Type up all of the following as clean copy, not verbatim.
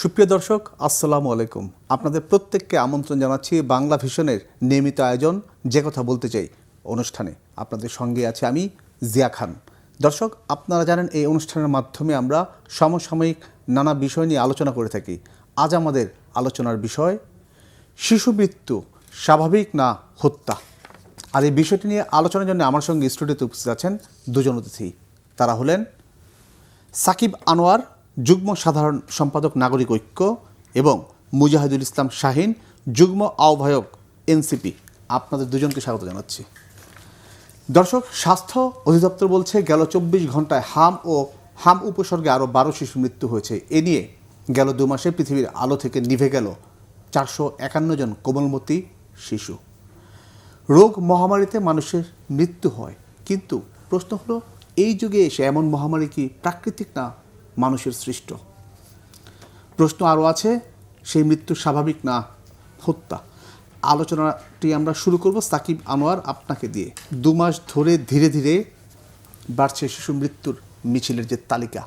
সুপ্রিয় দর্শক, আসসালামু আলাইকুম। আপনাদের প্রত্যেককে আমন্ত্রণ জানাচ্ছি বাংলা ভিশনের নিয়মিত আয়োজন যে কথা বলতে চাই অনুষ্ঠানে। আপনাদের সঙ্গে আছে আমি জিয়া খান। দর্শক, আপনারা জানেন এই অনুষ্ঠানের মাধ্যমে আমরা সমসাময়িক নানা বিষয় নিয়ে আলোচনা করে থাকি। আজ আমাদের আলোচনার বিষয় শিশু মৃত্যু স্বাভাবিক না হত্যা। আর এই বিষয়টি নিয়ে আলোচনার জন্য আমার সঙ্গে স্টুডিওতে উপস্থিত আছেন দুজন অতিথি। তারা হলেন সাকিব আনোয়ার, যুগ্ম সাধারণ সম্পাদক নাগরিক ঐক্য, এবং মুজাহিদুল ইসলাম শাহিন, যুগ্ম আহ্বায়ক এনসিপি। আপনাদের দুজনকে স্বাগত জানাচ্ছি। দর্শক, স্বাস্থ্য অধিদপ্তর বলছে গেল 24 ঘন্টায় হাম উপসর্গে আরও 12 শিশু মৃত্যু হয়েছে। এ নিয়ে গেল 2 মাসে পৃথিবীর আলো থেকে নিভে গেল 451 জন কোমলমতি শিশু। রোগ মহামারীতে মানুষের মৃত্যু হয়, কিন্তু প্রশ্ন হলো এই যুগে এসে এমন মহামারী কি প্রাকৃতিক না মানুষের সৃষ্ট? প্রশ্ন আরও আছে, সেই মৃত্যু স্বাভাবিক না হত্যা। আলোচনাটি আমরা শুরু করব সাকিব আনোয়ার আপনাকে দিয়ে। 2 মাস ধরে ধীরে ধীরে বাড়ছে শিশু মৃত্যুর মিছিলের যে তালিকা।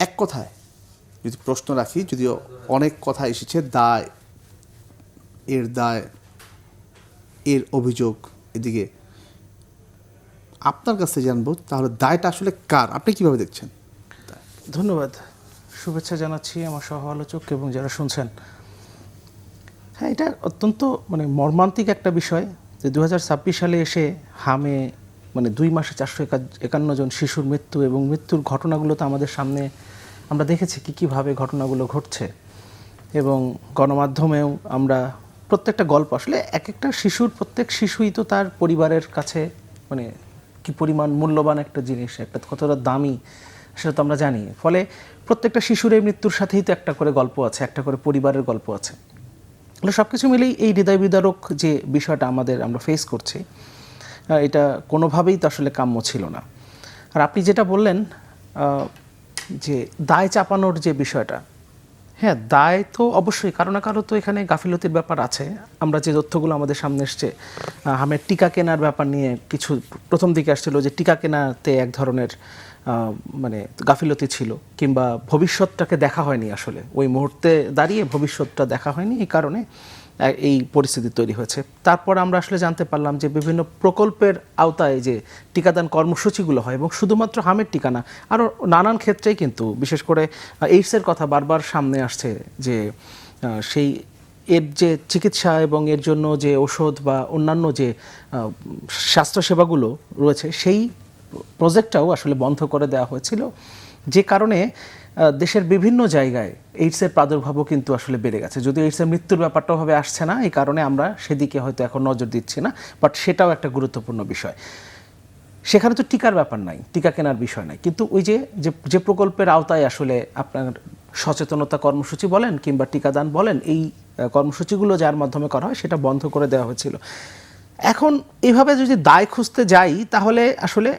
এক কথায় যদি প্রশ্ন রাখি, যদিও অনেক কথা এসেছে, দায়, এর অভিযোগ, এদিকে আপনার কাছে জানবো তাহলে দায়টা আসলে কার, আপনি কিভাবে দেখছেন? ধন্যবাদ, শুভেচ্ছা জানাচ্ছি আমার সহ আলোচক এবং যারা শুনছেন। হ্যাঁ, এটা অত্যন্ত মর্মান্তিক একটা বিষয় যে 2026 সালে এসে হামে 2 মাসে 451 জন শিশুর মৃত্যু, এবং মৃত্যুর ঘটনাগুলো তো আমাদের সামনে আমরা দেখেছি কীভাবে ঘটনাগুলো ঘটছে, এবং গণমাধ্যমেও আমরা প্রত্যেকটা গল্প আসলে এক একটা প্রত্যেক শিশুই তো তার পরিবারের কাছে কি পরিমাণ মূল্যবান একটা জিনিস, একটা কতটা দামি সেটা তো আমরা জানি। ফলে প্রত্যেকটা শিশুর এই মৃত্যুর সাথেই তো একটা করে গল্প আছে, একটা করে পরিবারের গল্প আছে। ফলে সব কিছু মিলেই এই হৃদয় বিদারক যে বিষয়টা আমরা ফেস করছি, এটা কোনোভাবেই তো আসলে কাম্য ছিল না। আর আপনি যেটা বললেন যে দায় চাপানোর যে বিষয়টা, হ্যাঁ, দায় তো অবশ্যই কারো না কারো তো এখানে গাফিলতির ব্যাপার আছে। আমরা যে তথ্যগুলো আমাদের সামনে এসছে, হামের টিকা কেনার ব্যাপার নিয়ে কিছু প্রথম দিকে আসছিল যে টিকা কেনাতে এক ধরনের গাফিলতি ছিল, কিংবা ভবিষ্যৎটাকে দেখা হয়নি। আসলে ওই মুহূর্তে দাঁড়িয়ে ভবিষ্যৎটা দেখা হয়নি, এই কারণে এই পরিস্থিতি তৈরি হয়েছে। তারপর আমরা আসলে জানতে পারলাম যে বিভিন্ন প্রকল্পের আওতায় যে টিকাদান কর্মসূচিগুলো হয়, এবং শুধুমাত্র হামের টিকা না, আরও নানান ক্ষেত্রেই কিন্তু, বিশেষ করে এইডসের কথা বারবার সামনে আসছে, যে সেই এর যে চিকিৎসা এবং এর জন্য যে ওষুধ বা অন্যান্য যে স্বাস্থ্যসেবাগুলো রয়েছে, সেই প্রজেক্টটাও আসলে বন্ধ করে দেওয়া হয়েছিল, যে কারণে দেশের বিভিন্ন জায়গায় এইডসের প্রাদুর্ভাবও কিন্তু আসলে বেড়ে গেছে। যদিও এইডসের মৃত্যুর ব্যাপারটাও ভাবে আসছে না, এই কারণে আমরা সেদিকে হয়তো এখন নজর দিচ্ছি না, বাট সেটাও একটা গুরুত্বপূর্ণ বিষয়। সেখানে তো টিকার ব্যাপার নাই, টিকা কেনার বিষয় নাই, কিন্তু ওই যে প্রকল্পের আওতায় আসলে আপনার সচেতনতা কর্মসূচি বলেন কিংবা টিকাদান বলেন, এই কর্মসূচিগুলো যার মাধ্যমে করা হয় সেটা বন্ধ করে দেওয়া হয়েছিল। এখন এভাবে যদি দায় খুঁজতে যাই, তাহলে আসলে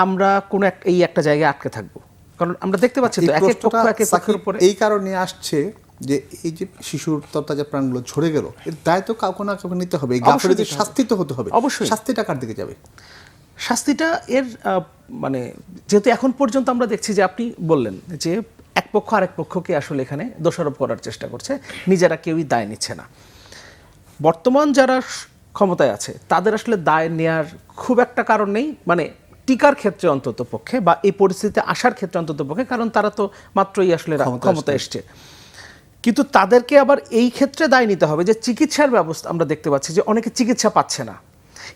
আমরা কোনো একটা জায়গায় আটকে থাকবো, কারণ আমরা দেখতে পাচ্ছি তো এক এক পক্ষ এক এক পক্ষের উপরে। এই কারণে আসছে যে এই যে শিশুর তত্ত্বাজা প্রাণগুলো ঝরে গেল, এর দায় তো কাউকে না কাউকে নিতে হবে, গাফিলতির শাস্তি তো হতে হবে। অবশ্যই শাস্তিটা কার দিকে যাবে? শাস্তিটা এর যেহেতু এখন পর্যন্ত আমরা দেখছি যে আপনি বললেন যে এক পক্ষ আরেক পক্ষকে আসলে এখানে দোষারোপ করার চেষ্টা করছে, নিজেরা কেউই দায় নিচ্ছে না। বর্তমান যারা ক্ষমতায় আছে তাদের আসলে দায় নেয়ার খুব একটা কারণ নেই, টিকার ক্ষেত্রে অন্তত পক্ষে, বা এই পরিস্থিতিতে আসার ক্ষেত্রে অন্তত পক্ষে, কারণ তারা তো মাত্রই আসলে ক্ষমতা এসছে। কিন্তু তাদেরকে আবার এই ক্ষেত্রে দায় নিতে হবে যে চিকিৎসার ব্যবস্থা, আমরা দেখতে পাচ্ছি যে অনেকে চিকিৎসা পাচ্ছে না।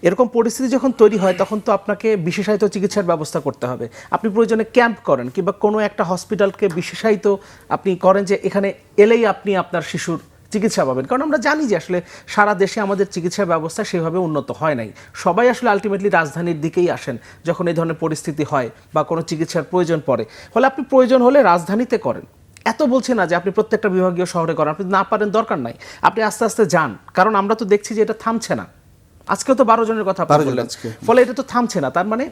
এরকম পরিস্থিতি যখন তৈরি হয়, তখন তো আপনাকে বিশেষায়িত চিকিৎসার ব্যবস্থা করতে হবে। আপনি প্রয়োজনে ক্যাম্প করেন, কিংবা কোনো একটা হসপিটালকে বিশেষায়িত আপনি করেন, যে এখানে এলেই আপনি আপনার শিশুর চিকিৎসা পাবেন। কারণ আমরা জানি যে আসলে সারা দেশে আমাদের চিকিৎসা ব্যবস্থা সেভাবে উন্নত হয় নাই। সবাই আসলে আলটিমেটলি রাজধানীর দিকেই আসেন যখন এই ধরনের পরিস্থিতি হয় বা কোনো চিকিৎসার প্রয়োজন পড়ে। ফলে আপনি প্রয়োজন হলে রাজধানীতে করেন, এত বলছে না যে আপনি প্রত্যেকটা বিভাগীয় শহরে করেন। আপনি না পারেন, দরকার নাই, আপনি আস্তে আস্তে যান, কারণ আমরা তো দেখছি যে এটা থামছে না। আজকেও তো 12 জনের কথা আপনি বললেন, ফলে এটা তো থামছে না। তার মানে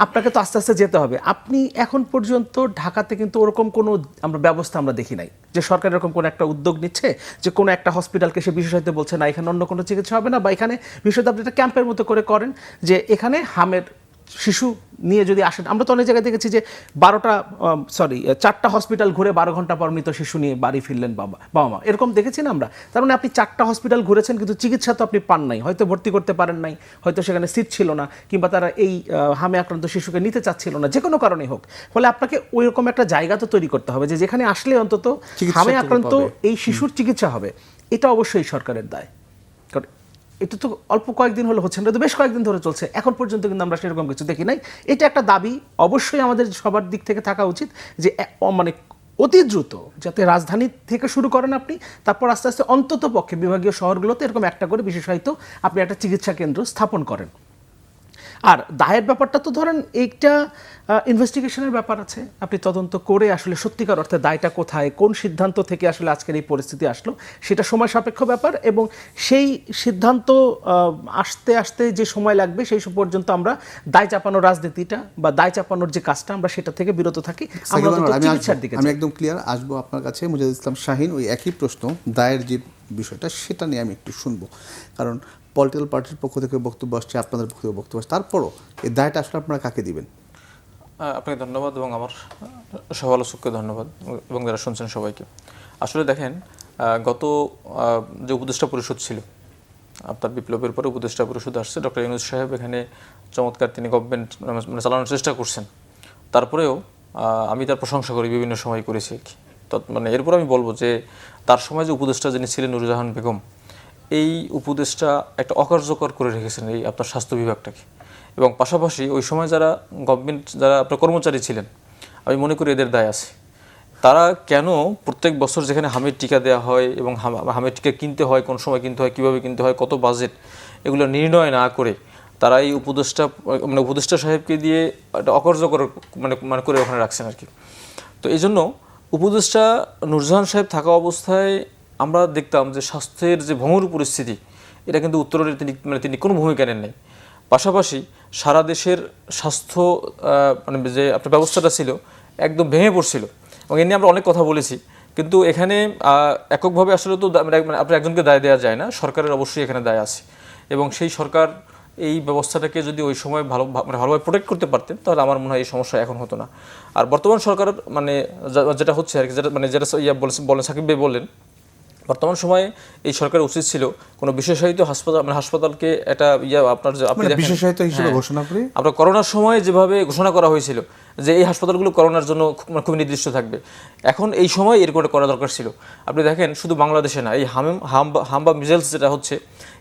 আপনাকে তো আস্তে আস্তে যেতে হবে। আপনি এখন পর্যন্ত ঢাকাতে কিন্তু ওরকম কোনো ব্যবস্থা আমরা দেখি নাই যে সরকার এরকম কোনো একটা উদ্যোগ নিচ্ছে যে কোনো একটা হসপিটালকে সে বিশেষজ্ঞ বলছে না, এখানে অন্য কোনো চিকিৎসা হবে না, বা এখানে বিশেষজ্ঞ আপনি একটা ক্যাম্পের মতো করে করেন যে এখানে হামের শিশু নিয়ে যদি আসেন, আমরা তো অনেক জায়গায় দেখেছি যে 4টা হসপিটাল ঘুরে 12 ঘন্টা পর মৃত শিশু নিয়ে বাড়ি ফিরলেন বাবা মা, এরকম দেখেছি না আমরা। তার মানে আপনি 4টা হসপিটাল ঘুরেছেন কিন্তু চিকিৎসা তো আপনি পান নাই, হয়তো ভর্তি করতে পারেন নাই, হয়তো সেখানে সিট ছিল না, কিংবা তারা এই হামে আক্রান্ত শিশুকে নিতে চাচ্ছিল না, যে কোনো কারণে হোক। ফলে আপনাকে ওই রকম একটা জায়গা তো তৈরি করতে হবে যে যেখানে আসলে অন্তত হামে আক্রান্ত এই শিশুর চিকিৎসা হবে। এটা অবশ্যই সরকারের দায়, কারণ এটা তো অল্প কয়েকদিন হলো হচ্ছে না, তো বেশ কয়েকদিন ধরে চলছে, এখন পর্যন্ত কিন্তু আমরা সেরকম কিছু দেখি নাই। এটা একটা দাবি অবশ্যই আমাদের সবার দিক থেকে থাকা উচিত যে মানে অতি দ্রুত যাতে রাজধানী থেকে শুরু করেন আপনি, তারপর আস্তে আস্তে অন্তত পক্ষে বিভাগীয় শহরগুলোতে এরকম একটা করে বিশেষায়িত আপনি একটা চিকিৎসা কেন্দ্র স্থাপন করেন। আর দায়ের ব্যাপারটা তো ধরেন এইটা ইনভেস্টিগেশনের ব্যাপার আছে, আপনি তদন্ত করে আসলে সত্যিকার অর্থে দায়টা কোথায়, কোন সিদ্ধান্ত থেকে আসলে আজকের এই পরিস্থিতি আসলো, সেটা সময় সাপেক্ষ ব্যাপার। এবং সেই সিদ্ধান্ত আসতে আসতে যে সময় লাগবে সেই পর্যন্ত আমরা দায় চাপানোর রাজনীতিটা বা দায় চাপানোর যে কাজটা, আমরা সেটা থেকে বিরত থাকি। আমরা চিকিৎসার দিকে আমি একদম ক্লিয়ার আসবো আপনার কাছে। মুজাহিদ ইসলাম শাহীন, ওই একই প্রশ্ন, দায়ের যে বিষয়টা সেটা নিয়ে আমি একটু শুনবো, কারণ পলিটিক্যাল পার্টির পক্ষ থেকে বক্তব্য আসছে, আপনাদের পক্ষ থেকে বক্তব্য আসছে, তারপরও এই দায়টা আসলে আপনারা কাকে দিবেন? আপনাকে ধন্যবাদ এবং আমার সমালোচককে ধন্যবাদ এবং যারা শুনছেন সবাইকে। আসলে দেখেন, গত যে উপদেষ্টা পরিষদ ছিল, আপনার বিপ্লবের পরে উপদেষ্টা পরিষদ আসছে, ডক্টর ইউনূস সাহেব এখানে চমৎকার তিনি গভর্নমেন্ট মানে চালানোর চেষ্টা করছেন। তারপরেও আমি তার প্রশংসা করি, বিভিন্ন সময় করেছি মানে এরপর আমি বলবো যে তার সময় যে উপদেষ্টা যিনি ছিলেন নুরজাহান বেগম, এই উপদেষ্টা একটা অকার্যকর করে রেখেছেন এই আপনার স্বাস্থ্য বিভাগটাকে। এবং পাশাপাশি ওই সময় যারা গভর্নমেন্ট যারা আপনার কর্মচারী ছিলেন, আমি মনে করি এদের দায় আছে। তারা কেন প্রত্যেক বছর যেখানে হামের টিকা দেওয়া হয় এবং হামের টিকা কিনতে হয়, কোন সময় কিনতে হয়, কীভাবে কিনতে হয়, কত বাজেট, এগুলো নির্ণয় না করে তারা এই উপদেষ্টা সাহেবকে দিয়ে একটা অকার্যকর মানে করে ওখানে রাখছেন আর কি। তো এই জন্য উপদেষ্টা নুরজাহান সাহেব থাকা অবস্থায় আমরা দেখতাম যে স্বাস্থ্যের যে ভঙ্গুর পরিস্থিতি, এটা কিন্তু উত্তরের তিনি কোনো ভূমিকা নেন নাই। পাশাপাশি সারা দেশের স্বাস্থ্য মানে যে আপনার ব্যবস্থাটা ছিল একদম ভেঙে পড়ছিল, এবং এ নিয়ে আমরা অনেক কথা বলেছি। কিন্তু এখানে এককভাবে আসলে তো আপনার একজনকে দায় দেওয়া যায় না, সরকারের অবশ্যই এখানে দায় আছে। এবং সেই সরকার এই ব্যবস্থাটাকে যদি ওই সময় ভালোভাবে প্রোটেক্ট করতে পারতেন, তাহলে আমার মনে হয় এই সমস্যা এখন হতো না। আর বর্তমান সরকার মানে যেটা হচ্ছে আর কি, যেটা বলেন সাকিব ভাই বললেন, বর্তমান সময়ে এই সরকারের উচিত ছিল কোনো বিশেষায়িত হাসপাতালকে একটা আপনার আপনি বিশেষায়িত হিসেবে ঘোষণা করে আমরা করোনার সময় যেভাবে ঘোষণা করা হয়েছিল যে এই হাসপাতালগুলো করোনার জন্য খুব নির্দিষ্ট থাকবে, এখন এই সময় এর করে করা দরকার ছিল। আপনি দেখেন শুধু বাংলাদেশে না, এই হাম বা মিজেলস যেটা হচ্ছে,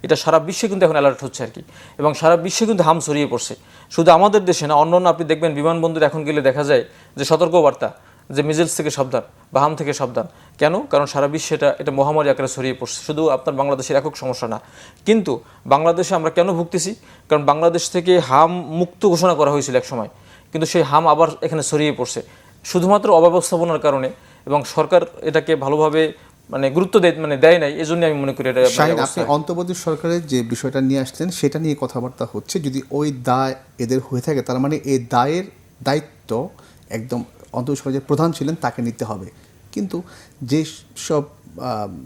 এটা সারা বিশ্বে কিন্তু এখন অ্যালার্ট হচ্ছে আর কি, এবং সারা বিশ্বে কিন্তু হাম ছড়িয়ে পড়ছে। শুধু আমাদের দেশে না, অন্য আপনি দেখবেন বিমানবন্দরে এখন গেলে দেখা যায় যে সতর্কবার্তা যে মিজেলস থেকে সাবধান বা হাম থেকে সাবধান। কেন? কারণ সারা বিশ্বে এটা মহামারী আকারে ছড়িয়ে পড়ছে, শুধু আপনার বাংলাদেশের একক সমস্যা না। কিন্তু বাংলাদেশে আমরা কেন ভুগতেছি? কারণ বাংলাদেশ থেকে হাম মুক্ত ঘোষণা করা হয়েছিল এক সময়, কিন্তু সেই হাম আবার এখানে ছড়িয়ে পড়ছে শুধুমাত্র অব্যবস্থাপনার কারণে, এবং সরকার এটাকে ভালোভাবে গুরুত্ব দেয় নাই। এজন্য আমি মনে করি এটা। আপনি অন্তর্বর্তী সরকারের যে বিষয়টা নিয়ে আসছেন সেটা নিয়ে কথাবার্তা হচ্ছে, যদি ওই দায় এদের হয়ে থাকে, তার মানে এই দায়ের দায়িত্ব একদম অন্তর্বর্তী সরকারের প্রধান ছিলেন তাকে নিতে হবে। কিন্তু যে সব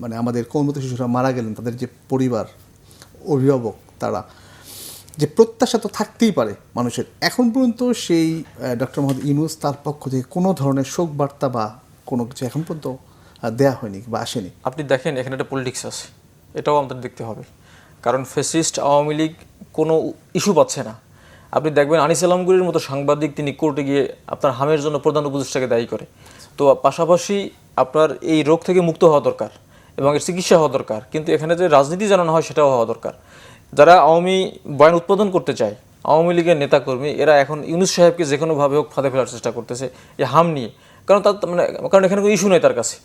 মানে আমাদের কর্মরত শিশুরা মারা গেলেন, তাদের যে পরিবার, অভিভাবক, তারা যে প্রত্যাশা তো থাকতেই পারে মানুষের, এখন পর্যন্ত সেই ডক্টর মোহাম্মদ ইউনূস তার পক্ষ থেকে কোনো ধরনের শোক বার্তা বা কোনো কিছু এখন পর্যন্ত দেয়া হয়নি বা আসেনি। আপনি দেখেন এখানে একটা পলিটিক্স আছে, এটাও আমাদের দেখতে হবে। কারণ ফ্যাসিস্ট আওয়ামী লীগ কোনো ইস্যু পাচ্ছে না। আপনি দেখবেন আনিস আলমগীরের মতো সাংবাদিক তিনি কোর্টে গিয়ে আপনার হামের জন্য প্রধান উপদেষ্টাকে দায়ী করে। তো পাশাপাশি আপনার এই রোগ থেকে মুক্ত হওয়া দরকার এবং এর চিকিৎসা হওয়া দরকার, কিন্তু এখানে যে রাজনীতি জানানো হয় সেটাও হওয়া দরকার। যারা আওয়ামী বয়ান উৎপাদন করতে চায়, আওয়ামী লীগের নেতাকর্মী, এরা এখন ইউনূস সাহেবকে যে কোনোভাবে হোক ফাঁদে ফেলার চেষ্টা করতেছে এই হাম নিয়ে। কারণ কারণ এখানে কোনো ইস্যু নেই তার কাছে।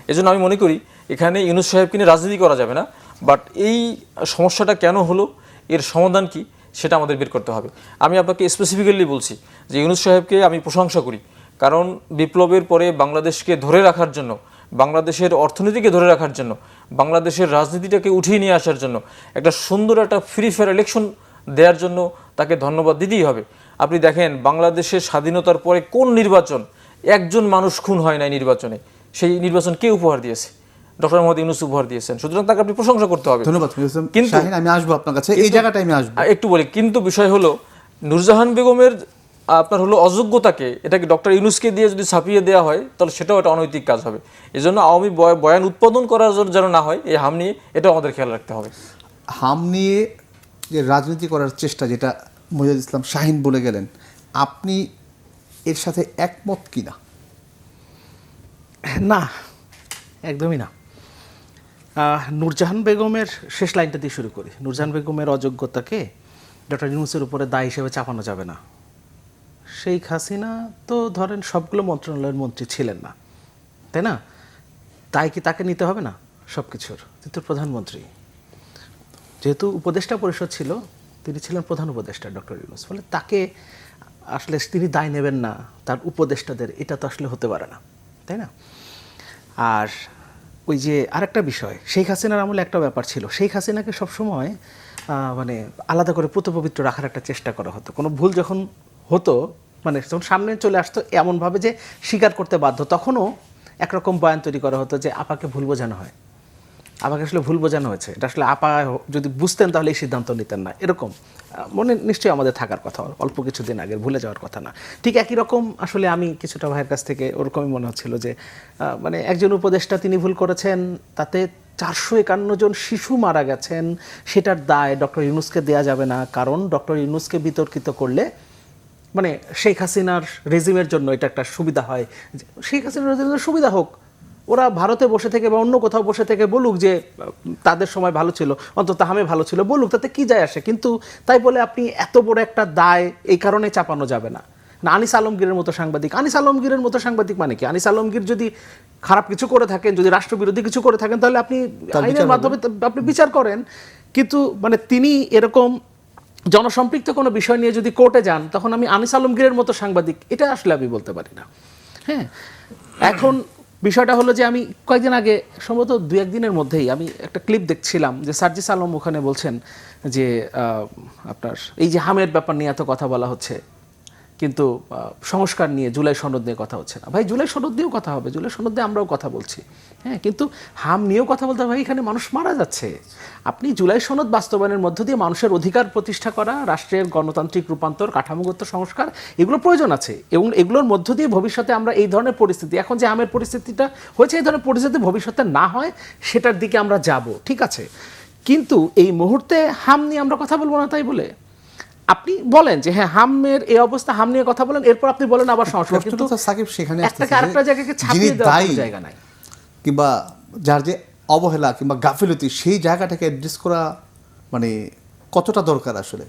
এই জন্য আমি মনে করি এখানে ইউনূস সাহেবকে নিয়ে রাজনীতি করা যাবে না, বাট এই সমস্যাটা কেন হলো, এর সমাধান কি, সেটা আমাদের বের করতে হবে। আমি আপনাকে স্পেসিফিক্যালি বলছি যে ইউনূস সাহেবকে আমি প্রশংসা করি, কারণ বিপ্লবের পরে বাংলাদেশকে ধরে রাখার জন্য, বাংলাদেশের অর্থনীতিকে ধরে রাখার জন্য, বাংলাদেশের রাজনীতিটাকে উঠিয়ে নিয়ে আসার জন্য, একটা সুন্দর একটা ফ্রি ফেয়ার ইলেকশন দেওয়ার জন্য তাকে ধন্যবাদ দিতেই হবে। আপনি দেখেন বাংলাদেশের স্বাধীনতার পরে কোন নির্বাচন, একজন মানুষ খুন হয় নাই নির্বাচনে, সেই নির্বাচন কে উপহার দিয়েছে? ডক্টর মোহাম্মদ ইউনূস উপহার দিয়েছেন। সুতরাং তাকে আপনি প্রশংসা করতে হবে। ধন্যবাদ। কিন্তু আমি আসবো আপনার কাছে, এই জায়গাটায় আমি আসবো। একটু বলি, কিন্তু বিষয় হলো নূরজাহান বেগমের আপনার হলো অযোগ্যতাকে এটাকে ডক্টর ইউনূসকে দিয়ে যদি ছাপিয়ে দেওয়া হয় তাহলে সেটাও একটা অনৈতিক কাজ হবে। এই জন্য আওয়ামী বয়ান উৎপাদন করার জন্য যেন না হয়, এই হাম নিয়ে এটাও আমাদের খেয়াল রাখতে হবে। হাম নিয়ে যে রাজনীতি করার চেষ্টা, যেটা মুজাহিদ ইসলাম শাহীন বলে গেলেন, আপনি এর সাথে একমত কিনা? না, একদমই না। নূরজাহান বেগমের শেষ লাইনটা দিয়ে শুরু করি। নূরজাহান বেগমের অযোগ্যতাকে ডক্টর ইউনূসের উপরে দায় হিসেবে চাপানো যাবে না। শেখ হাসিনা তো ধরেন সবগুলো মন্ত্রণালয়ের মন্ত্রী ছিলেন না, তাই না? তাই কি তাকে নিতে হবে না সব কিছুর? তিনি তো প্রধানমন্ত্রী। যেহেতু উপদেষ্টা পরিষদ ছিল, তিনি ছিলেন প্রধান উপদেষ্টা ডক্টর ইউনূস, ফলে তাকে আসলে তিনি দায় নেবেন না তার উপদেষ্টাদের, এটা তো আসলে হতে পারে না, তাই না? আর ওই যে আরেকটা বিষয়, শেখ হাসিনার আমলে একটা ব্যাপার ছিল, শেখ হাসিনাকে সবসময় মানে আলাদা করে পুতপবিত্র রাখার একটা চেষ্টা করা হতো। কোনো ভুল যখন হতো, মানে যখন সামনে চলে আসতো এমনভাবে যে স্বীকার করতে বাধ্য, তখনও একরকম বয়ান তৈরি করা হতো যে আপাকে ভুল বোঝানো হয়, আপাকে আসলে ভুল বোঝানো হয়েছে, এটা আসলে আপা যদি বুঝতেন তাহলে এই সিদ্ধান্ত নিতেন না, এরকম মনে নিশ্চয়ই আমাদের থাকার কথা, অল্প কিছুদিন আগে, ভুলে যাওয়ার কথা না। ঠিক একই রকম আসলে আমি কিছুটা ভাইয়ের কাছ থেকে ওরকমই মনে হচ্ছিল যে মানে একজন উপদেষ্টা তিনি ভুল করেছেন, তাতে 451 জন শিশু মারা গেছেন, সেটার দায় ডক্টর ইউনূসকে দেওয়া যাবে না, কারণ ডক্টর ইউনূসকে বিতর্কিত করলে মানে শেখ হাসিনার রেজিমের জন্য এটা একটা সুবিধা হয়। শেখ হাসিনার রেজিমের সুবিধা হোক, ওরা ভারতে বসে থেকে বা অন্য কোথাও বসে থেকে বলুক যে তাদের সময় ভালো ছিল, অন্তত হামে ভালো ছিল, বলুক, তাতে কি যায় আসে। কিন্তু তাই বলে আপনি এত বড় একটা দায় এই কারণে চাপানো যাবে না। না, আনিস আলমগীরের মতো সাংবাদিক, আনিস আলমগীরের মতো সাংবাদিক মানে কি? আনিস আলমগীর যদি খারাপ কিছু করে থাকেন, যদি রাষ্ট্রবিরোধী কিছু করে থাকেন, তাহলে আপনি আইনের মাধ্যমে আপনি বিচার করেন। কিন্তু মানে তিনি এরকম জনসম্পৃক্ত কোনো বিষয় নিয়ে যদি কোর্টে যান, তখন আমি আনিস আলমগীরের মতো সাংবাদিক এটা আসলে আমি বলতে পারি না। হ্যাঁ, এখন বিষয়টা হলো যে আমি কয়েকদিন আগে, সম্ভবত 2-1 দিনের মধ্যেই আমি একটা ক্লিপ দেখছিলাম যে সার্জিস আলম ওখানে বলছেন যে আপনার এই যে হামের ব্যাপার নিয়ে এত কথা বলা হচ্ছে, কিন্তু সংস্কার নিয়ে, জুলাই সনদ নিয়ে কথা হচ্ছে না। ভাই, জুলাই সনদ দিয়েও কথা হবে, জুলাই সনদ দিয়ে আমরাও কথা বলছি, হ্যাঁ, কিন্তু হাম নিয়েও কথা বলতে হবে। ভাই, এখানে মানুষ মারা যাচ্ছে। আপনি জুলাই সনদ বাস্তবায়নের মধ্য দিয়ে মানুষের অধিকার প্রতিষ্ঠা করা, রাষ্ট্রের গণতান্ত্রিক রূপান্তর, কাঠামোগত সংস্কার, এগুলো প্রয়োজন আছে, এবং এগুলোর মধ্য দিয়ে ভবিষ্যতে আমরা এই ধরনের পরিস্থিতি, এখন যে হামের পরিস্থিতিটা হয়েছে, এই ধরনের পরিস্থিতি ভবিষ্যতে না হয় সেটার দিকে আমরা যাব, ঠিক আছে। কিন্তু এই মুহূর্তে হাম নিয়ে আমরা কথা বলবো না তাই বলে আপনি বলেন যে হ্যাঁ হামের এই অবস্থা, হাম নিয়ে কথা বলেন, এরপর আপনি বলেন আবার সংস্কার, কিন্তু সাকিব সেখানে একটাকে আরেকটা জায়গাকে ছাপিয়ে দেওয়ার জায়গা নাই, কিংবা যার যে অবহেলা কিংবা গাফিলতি, সেই জায়গাটাকে অ্যাড্রেস করা মানে কতটা দরকার আসলে?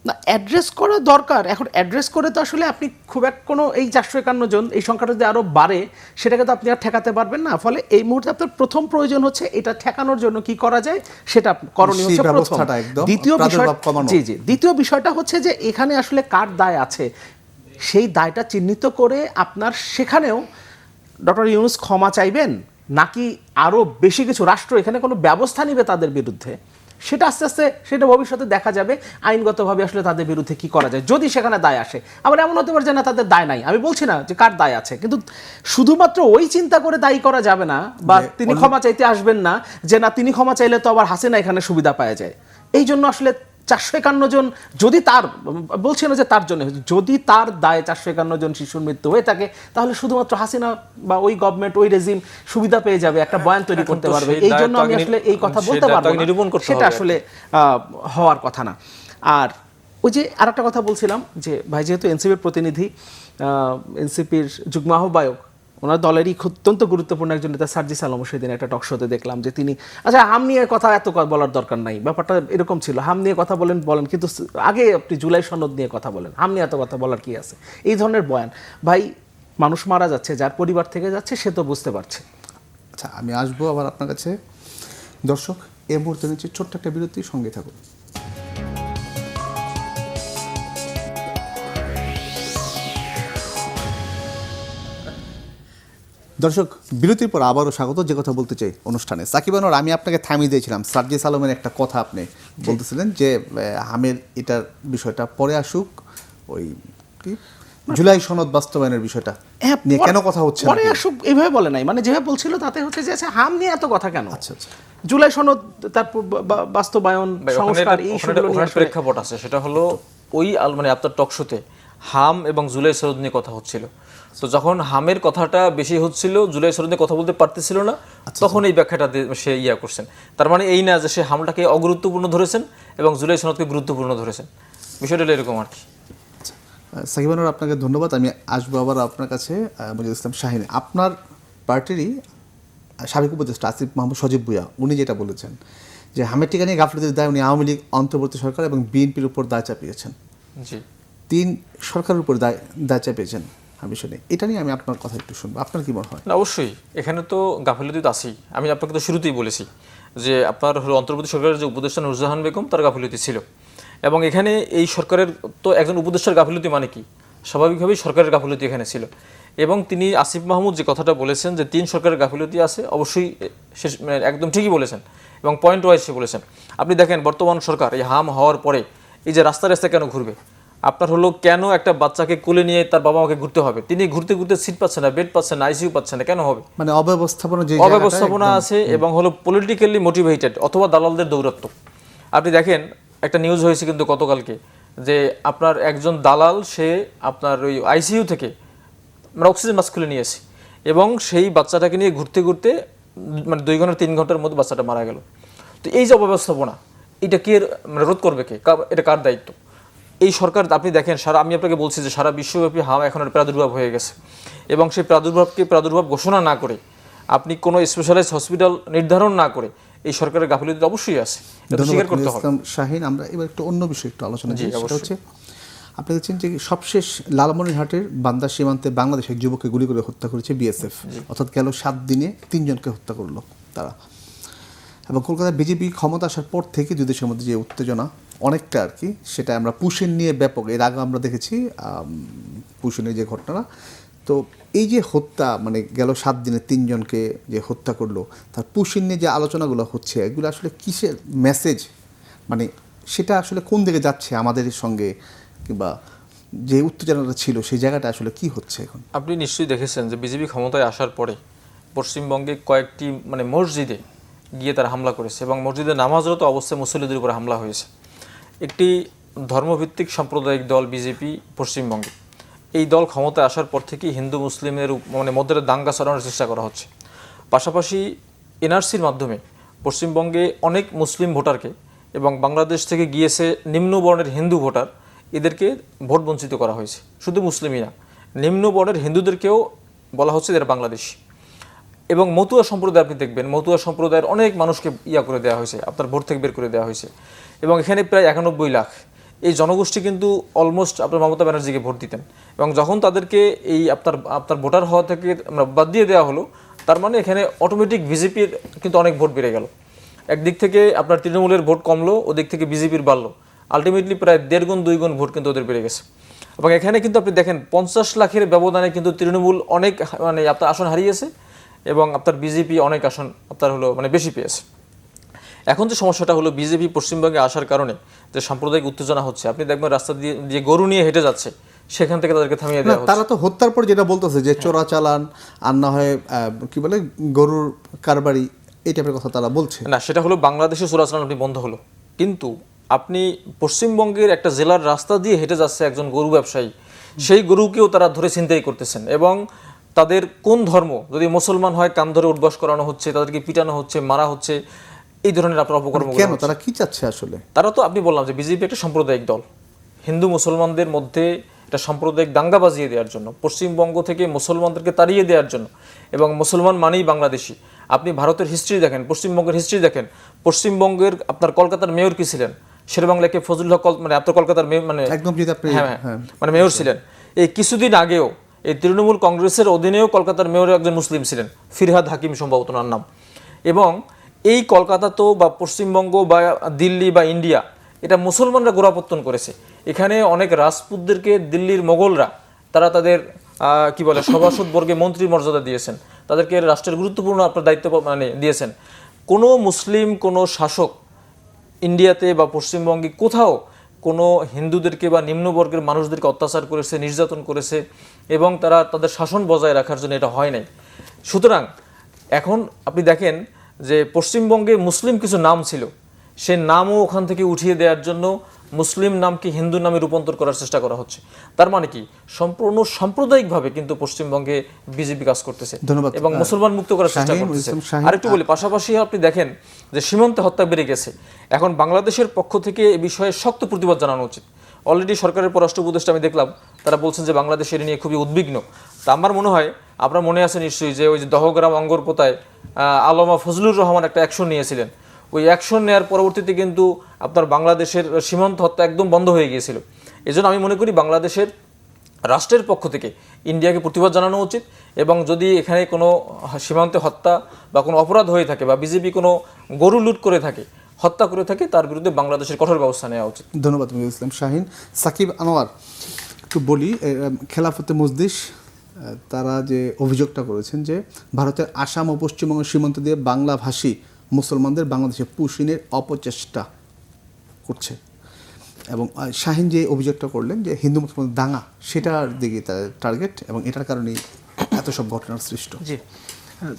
না, অ্যাড্রেস করা দরকার। এখন অ্যাড্রেস করে তো আসলে আপনি খুব এক কোনো এই 451 জন, এই সংখ্যাটা যদি আরও বাড়ে সেটাকে তো আপনি আর ঠেকাতে পারবেন না। ফলে এই মুহূর্তে আপনার প্রথম প্রয়োজন হচ্ছে এটা ঠেকানোর জন্য কি করা যায় সেটা করণীয় হচ্ছে প্রথম। দ্বিতীয় বিষয়, জি জি, দ্বিতীয় বিষয়টা হচ্ছে যে এখানে আসলে কার দায় আছে সেই দায়টা চিহ্নিত করে আপনার সেখানেও ডক্টর ইউনূস ক্ষমা চাইবেন নাকি আরও বেশি কিছু রাষ্ট্র এখানে কোনো ব্যবস্থা নেবে তাদের বিরুদ্ধে, সেটা আস্তে আস্তে সেটা ভবিষ্যতে দেখা যাবে আইনগতভাবে আসলে তাদের বিরুদ্ধে কি করা যায় যদি সেখানে দায় আসে। আবার এমন হতে পারে যে না, তাদের দায় নাই, আমি বলছি না যে কার দায় আছে, কিন্তু শুধুমাত্র ওই চিন্তা করে দায়ী করা যাবে না, বা তিনি ক্ষমা চাইতে আসবেন না যে না তিনি ক্ষমা চাইলে তো আবার হাসিনা এখানে সুবিধা পাওয়া যায়। এই জন্য আসলে 451 জন, যদি তার, বলছি না যে তার জন্য, যদি তার দায়ে 451 জন শিশুর মৃত্যু হয়ে থাকে, তাহলে শুধুমাত্র হাসিনা বা ওই গভর্নমেন্ট, ওই রেজিম সুবিধা পেয়ে যাবে, একটা বয়ান তৈরি করতে পারবে। এই জন্য আমি আসলে এই কথা বলতে পারবো না, সেটা আসলে হওয়ার কথা না। আর ওই যে আরেকটা কথা বলছিলাম যে ভাই যেহেতু এনসিপির প্রতিনিধি, এনসিপির যুগ্ম আহ্বায়ক, ওনার দলেরই অত্যন্ত গুরুত্বপূর্ণ একজন নেতা সার্জিস আলম, সেদিন একটা টক শোতে দেখলাম যে তিনি, আচ্ছা হাম নিয়ে কথা এত বলার দরকার নাই, ব্যাপারটা এরকম ছিল, হাম নিয়ে কথা বলেন কিন্তু আগে আপনি জুলাই সনদ নিয়ে কথা বলেন, হাম নিয়ে এত কথা বলার কি আছে, এই ধরনের বয়ান। ভাই, মানুষ মারা যাচ্ছে, যার পরিবার থেকে যাচ্ছে সে তো বুঝতে পারছে। আচ্ছা, আমি আসবো আবার আপনার কাছে। দর্শক, এই মুহূর্তে নিচ্ছি ছোট্ট একটা বিরতি, সঙ্গে থাকুন। দর্শক, বিরতির পর আবারও স্বাগত। যে কথা বলতে চাই অনুষ্ঠানে, সাকিব আনোয়ার, আমি আপনাকে থামিয়ে দিয়েছিলাম, সার্জিস আলমের একটা কথা আপনি বলতেছিলেন যে হামের এটার বিষয়টা পরে আসুক, ওই কি জুলাই সনদ বাস্তবায়নের বিষয়টা নিয়ে কেন কথা হচ্ছে পরে আসুক এইভাবে বলে নাই, মানে যেভাবে বলছিল তাতে হচ্ছে যে আচ্ছা হাম নিয়ে এত কথা কেন, আচ্ছা আচ্ছা, জুলাই সনদ তার বাস্তবায়ন, সংস্কার, এই বিষয়গুলো নিয়ে প্রেক্ষাপট আছে। সেটা হলো ওই মানে আপনার টকশোতে হাম এবং জুলাই সনদ নিয়ে কথা হচ্ছিল। তো যখন হামের কথাটা বেশি হচ্ছিল, জুলাই সনদ নিয়ে কথা বলতে পারতেছিল না, তখন এই ব্যাখ্যাটা সে করছেন। তার মানে এই না যে সে হামটাকে অগুরুত্বপূর্ণ ধরেছেন এবং জুলাই সনদকে গুরুত্বপূর্ণ ধরেছেন, বিষয়টা এরকম আর কি। সাকিব আনোয়ার, আপনাকে ধন্যবাদ। আমি আসবো আবার আপনার কাছে। মজিদুল ইসলাম শাহীন, আপনার পার্টিরই সাবেক উপদেষ্টা আসিফ মাহমুদ সজীব ভুঁইয়া উনি যেটা বলেছেন যে হামের টিকা নিয়ে গাফিলতির দায় উনি আওয়ামী লীগ, অন্তর্বর্তী সরকার এবং বিএনপির উপর দায় চাপিয়েছেন। জি, 3 সরকারের উপর দায় চাপিয়েছেন বিষয় নিয়ে। এটা নিয়ে আমি আপনার কথা একটু শুনবো, আপনার কি মনে হয়? না অবশ্যই এখানে তো গাফিলতি তো আছেই। আমি আপনাকে তো শুরুতেই বলেছি যে আপনার হলো অন্তর্বর্তী সরকারের যে উপদেষ্টা নুরজাহান বেগম, তার গাফিলতি ছিল। এবং এখানে এই সরকারের তো একজন উপদেষ্টার গাফিলতি মানে কি, স্বাভাবিকভাবেই সরকারের গাফিলতি এখানে ছিল। এবং তিনি আসিফ মাহমুদ যে কথাটা বলেছেন যে 3 সরকারের গাফিলতি আছে, অবশ্যই সে একদম ঠিকই বলেছেন এবং পয়েন্ট ওয়াইজ সে বলেছেন। আপনি দেখেন বর্তমান সরকার এই হাম হওয়ার পরে এই যে রাস্তা কেন ঘুরবে, আপনার হলো কেন একটা বাচ্চাকে কোলে নিয়ে তার বাবা মাকে ঘুরতে হবে, তিনি ঘুরতে ঘুরতে সিট পাচ্ছেন না, বেড পাচ্ছেন না, আইসিইউ পাচ্ছেন না, কেন হবে? মানে অব্যবস্থাপনা আছে এবং হলো পলিটিক্যালি মোটিভেটেড অথবা দালালদের দৌরাত্ম্য। আপনি দেখেন একটা নিউজ হয়েছে কিন্তু গতকালকে যে আপনার একজন দালাল সে আপনার ওই আইসিইউ থেকে মানে অক্সিজেন মাস্ক খুলে নিয়েছে এবং সেই বাচ্চাটাকে নিয়ে ঘুরতে ঘুরতে মানে 2 ঘন্টা 3 ঘন্টার মধ্যে বাচ্চাটা মারা গেল। তো এই যে অব্যবস্থাপনা, এটা কে মানে রোধ করবে কে, এটা কার দায়িত্ব? এই সরকার। আপনি দেখেন আমি আপনাকে বলছি যে সারা বিশ্বব্যাপী হাম এখন প্রাদুর্ভাব হয়ে গেছে এবং সেই প্রাদুর্ভাব ঘোষণা না করে, আপনি কোনো স্পেশালাইজড হসপিটাল নির্ধারণ না করে এই সরকারের গাফিলতি অবশ্যই আছে, এটা স্বীকার করতে হবে। শাহীন, আমরা এবার একটু অন্য বিষয়ে একটু আলোচনা করি। সেটা হচ্ছে আপনি দেখছেন যে সবশেষ লালমনিরহাটের বান্দা সীমান্তে বাংলাদেশের যুবককে গুলি করে হত্যা করেছে বিএসএফ, অর্থাৎ গেল 7 দিনে 3 জনকে হত্যা করলো তারা। এবং কলকাতার বিজেপি ক্ষমতা আসার পর থেকে দুই দেশের মধ্যে যে উত্তেজনা অনেকটা আর কি, সেটা আমরা পুশিন নিয়ে ব্যাপক, এর আগে আমরা দেখেছি পুশিনের যে ঘটনা। তো এই যে হত্যা মানে গেল 7 দিনে 3 জনকে যে হত্যা করলো, তার পুশিন নিয়ে যে আলোচনাগুলো হচ্ছে, এগুলো আসলে কিসের মেসেজ, মানে সেটা আসলে কোন দিকে যাচ্ছে আমাদের সঙ্গে, কিংবা যে উত্তেজনাটা ছিল সেই জায়গাটা আসলে কি হচ্ছে এখন? আপনি নিশ্চয়ই দেখেছেন যে বিজেপি ক্ষমতায় আসার পরে পশ্চিমবঙ্গে কয়েকটি মানে মসজিদে গিয়ে তারা হামলা করেছে এবং মসজিদে নামাজরত অবস্থায় মুসল্লিদের উপরে হামলা হয়েছে। একটি ধর্মভিত্তিক সাম্প্রদায়িক দল বিজেপি পশ্চিমবঙ্গে, এই দল ক্ষমতায় আসার পর থেকেই হিন্দু মুসলিমের মানে মধ্যে দাঙ্গা ছড়ানোর চেষ্টা করা হচ্ছে। পাশাপাশি এনআরসির মাধ্যমে পশ্চিমবঙ্গে অনেক মুসলিম ভোটারকে এবং বাংলাদেশ থেকে গিয়েছে নিম্নবর্ণের হিন্দু ভোটার, এদেরকে ভোট বঞ্চিত করা হয়েছে। শুধু মুসলিমই না, নিম্নবর্ণের হিন্দুদেরকেও বলা হচ্ছে এরা বাংলাদেশি। এবং মতুয়া সম্প্রদায় আপনি দেখবেন, মতুয়া সম্প্রদায়ের অনেক মানুষকে করে দেওয়া হয়েছে, আপনার ভোট থেকে বের করে দেওয়া হয়েছে। এবং এখানে প্রায় 91 লাখ এই জনগোষ্ঠী কিন্তু অলমোস্ট আপনার মমতা ব্যানার্জিকে ভোট দিতেন এবং যখন তাদেরকে এই আপনার ভোটার হওয়া থেকে বাদ দিয়ে দেওয়া হলো, তার মানে এখানে অটোমেটিক বিজেপির কিন্তু অনেক ভোট বেড়ে গেল। একদিক থেকে আপনার তৃণমূলের ভোট কমলো, ওদিক থেকে বিজেপির বাড়লো, আলটিমেটলি প্রায় 1.5 গুণ 2 গুণ ভোট কিন্তু ওদের বেড়ে গেছে। এবং এখানে কিন্তু আপনি দেখেন 50 লাখের ব্যবধানে কিন্তু তৃণমূল অনেক মানে আপনার আসন হারিয়েছে এবং আপনার বিজেপি অনেক আসন আপনার হলো মানে বেশি পেয়েছে। এখন যে সমস্যাটা হলো বিজেপি পশ্চিমবঙ্গে আসার কারণে যে সাম্প্রদায়িক উত্তেজনা হচ্ছে, আপনি দেখবেন রাস্তা দিয়ে যে গরু নিয়ে হেঁটে যাচ্ছে সেখান থেকে তাদেরকে থামিয়ে দেওয়া হচ্ছে। তারা তো হত্যার পর যেটা বলতেছে যে চোরাচালান আর না হয় কি বলে গরুর কারবারি, এই টাইপের কথা তারা বলছে। না, সেটা হলো বাংলাদেশে চোরাচালান আপনি বন্ধ হলো, কিন্তু আপনি পশ্চিমবঙ্গের একটা জেলার রাস্তা দিয়ে হেঁটে যাচ্ছে একজন গরু ব্যবসায়ী, সেই গরুকেও তারা ধরে ছিনতাই করতেছেন এবং তাদের কোন ধর্ম, যদি মুসলমান হয় কান ধরে উঠবাস করানো হচ্ছে, তাদেরকে পিটানো হচ্ছে, মারা হচ্ছে, এই ধরনের আপনার অপকর্ম। কেন তারা কি চাচ্ছে আসলে? তারা তো আপনি বললাম যে বিজেপি একটা সাম্প্রদায়িক দল, হিন্দু মুসলমানদের মধ্যে একটা সাম্প্রদায়িক দাঙ্গা বাজিয়ে দেওয়ার জন্য, পশ্চিমবঙ্গ থেকে মুসলমানদেরকে তাড়িয়ে দেওয়ার জন্য, এবং মুসলমান মানেই বাংলাদেশি। আপনি ভারতের হিস্ট্রি দেখেন, পশ্চিমবঙ্গের হিস্ট্রি দেখেন, পশ্চিমবঙ্গের আপনার কলকাতার মেয়র কি ছিলেন? শেরবাংলাকে ফজলুল হক মানে আপনার কলকাতার মানে একদম মানে মেয়র ছিলেন। এই কিছুদিন আগেও এই তৃণমূল কংগ্রেসের অধীনেও কলকাতার মেয়র একজন মুসলিম ছিলেন, ফিরহাদ হাকিম সম্ভবত ওনার নাম। এবং এই কলকাতা তো বা পশ্চিমবঙ্গ বা দিল্লি বা ইন্ডিয়া, এটা মুসলমানরা গোড়াপত্তন করেছে। এখানে অনেক রাজপুতদেরকে দিল্লির মোগলরা তারা তাদের কি বলে সভাসদ বর্গে মন্ত্রীর মর্যাদা দিয়েছেন, তাদেরকে রাষ্ট্রের গুরুত্বপূর্ণ আপনার দায়িত্ব মানে দিয়েছেন। কোনো মুসলিম কোনো শাসক ইন্ডিয়াতে বা পশ্চিমবঙ্গে কোথাও কোনো হিন্দুদেরকে বা নিম্নবর্গের মানুষদেরকে অত্যাচার করেছে, নির্যাতন করেছে এবং তারা তাদের শাসন বজায় রাখার জন্য এটা হয় নাই। সুতরাং এখন আপনি দেখেন যে পশ্চিমবঙ্গে মুসলিম কিছু নাম ছিল, সে নামও ওখান থেকে উঠিয়ে দেওয়ার জন্য মুসলিম নামকে হিন্দু নামে রূপান্তর করার চেষ্টা করা হচ্ছে। তার মানে কি সম্পূর্ণ সাম্প্রদায়িকভাবে কিন্তু পশ্চিমবঙ্গে বিজেপি কাজ করতেছে ধন্যবাদ। এবং মুসলমান মুক্ত করার চেষ্টা শাহীন, করতেছে। ইসলাম শাহীন, আরেকটু বলি, পাশাপাশি আপনি দেখেন যে সীমান্তে হত্যা বেড়ে গেছে। এখন বাংলাদেশের পক্ষ থেকে এ বিষয়ে শক্ত প্রতিবাদ জানানো উচিত। অলরেডি সরকারের পররাষ্ট্র উপদেষ্টা আমি দেখলাম, তারা বলছেন যে বাংলাদেশের নিয়ে খুবই উদ্বিগ্ন। তা আমার মনে হয় আপনার মনে আছে নিশ্চয়ই যে ওই যে দহগ্রাম অঙ্গরপোতায় আল্লামা ফজলুর রহমান একটা অ্যাকশন নিয়েছিলেন। ওই অ্যাকশন নেওয়ার পরবর্তীতে কিন্তু আপনার বাংলাদেশের সীমান্ত হত্যা একদম বন্ধ হয়ে গিয়েছিল। এজন্য আমি মনে করি বাংলাদেশের রাষ্ট্রের পক্ষ থেকে ইন্ডিয়াকে প্রতিবাদ জানানো উচিত, এবং যদি এখানে কোনো সীমান্তে হত্যা বা কোনো অপরাধ হয়ে থাকে বা বিজেপি কোনো গরু লুট করে থাকে, হত্যা করে থাকে, তার বিরুদ্ধে বাংলাদেশের কঠোর ব্যবস্থা নেওয়া উচিত। ধন্যবাদ মির্জা ইসলাম শাহীন। সাকিব আনোয়ার, একটু বলি, খেলাফতে মজলিস তারা যে অভিযোগটা করেছেন যে ভারতের আসাম ও পশ্চিমবঙ্গ সীমান্ত দিয়ে বাংলাভাষী মুসলমানদের বাংলাদেশে পুষিনের অপচেষ্টা করছে, এবং শাহীন যে অভিযোগটা করলেন যে হিন্দু মুসলমান দাঙ্গা, সেটার দিকে তাদের টার্গেট এবং এটার কারণেই এত সব ঘটনার সৃষ্টি। জি,